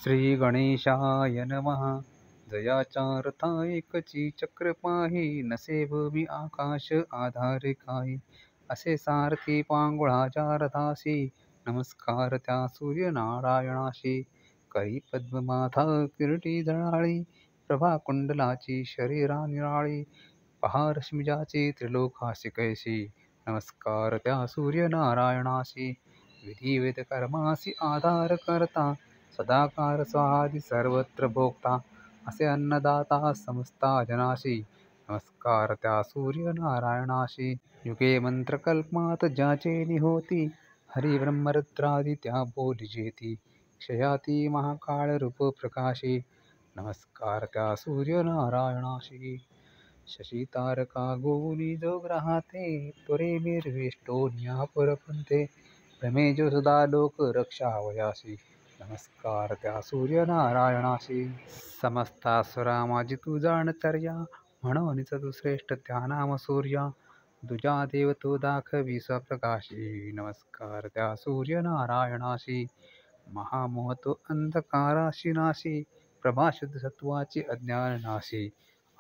श्री गणेशाय नमः. जयाचा रथा एकची चक्र पाही, नसे भूमी आकाश आधारे काही. असे सारथी पांगुळाच्या रथासी, नमस्कार त्या सूर्यनारायणाशी. करी पद्ममाथा किरटी जळाळी, प्रभा कुंडलाची शरीरा निराळी. पहा रश्मिजाची त्रिलोकासी कैसी, नमस्कार त्या सूर्यनारायणासी. विधिवेद कर्मासी आधार करता, सदाकार स्वाहादी सर्वत्र भोगता. असे अन्नदाता समस्ता जनासी, नमस्कार त्या सूर्यनारायणाशी. युगे मंत्रकल्पात ज्याचे निहोती, हरी ब्रह्मरुद्रादी त्या बोलिजेती. क्षयाती महाकाळ रूप प्रकाशी, नमस्कार त्या सूर्यनारायणाशी. शशी तारका गोनी जो ग्रहाते, त्वरे निर्विष्टो न्यापरपंथे. भ्रमेजो सदा लोक रक्षावयासी, नमस्कार त्या सूर्यनारायणाशी. समस्तासुरा माझी तू जाणचर्या, म्हणूनच तू श्रेष्ठ त्या नाम सूर्या. तुझा देव तो दाखवी स्वप्रकाशी, नमस्कार त्या सूर्यनारायणाशी. महामोह तो अंधकाराशी नाशी, प्रभा शुद्ध सत्वाची अज्ञान नाशी.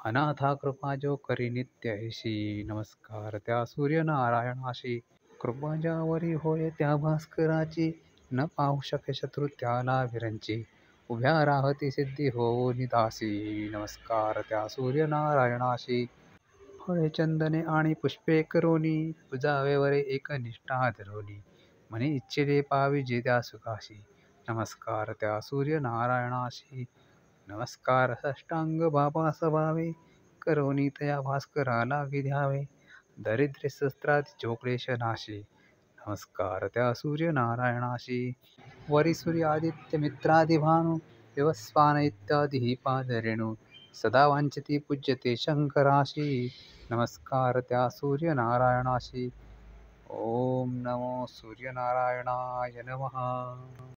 अनाथा कृपा जो करी नित्य ऐशी, नमस्कार त्या सूर्यनारायणाशी. कृपा ज्यावरी होय त्या भास्कराची, न पाहू शके शत्रू त्याला विरंची. उभ्या राहती सिद्धी होऊ निदासी, नमस्कार त्या सूर्यनारायणाशी. फळे चंदने आणि पुष्पे करोनी, पूजावे वरे एक निष्ठा धरोनी. मनी इच्छिले पाविजे त्या सुखाशी, नमस्कार त्या सूर्यनारायणाशी. नमस्कार साष्टांग बाबा स्वभावे, करोनी तया भास्कराला विद्यावे. दरिद्र शस्त्रादी जो क्लेश नाशी, नमस्कार त्या सूर्यनारायणाशी. वरी सूर्य आदित्य मित्रादि भानु, व्यवस्वान इत्यादी ही पादरेणू. सदा वांछती पूज्यते शंकराशी, नमस्कार त्या सूर्यनारायणाशी. ओम नमो सूर्यनारायणाय नमः.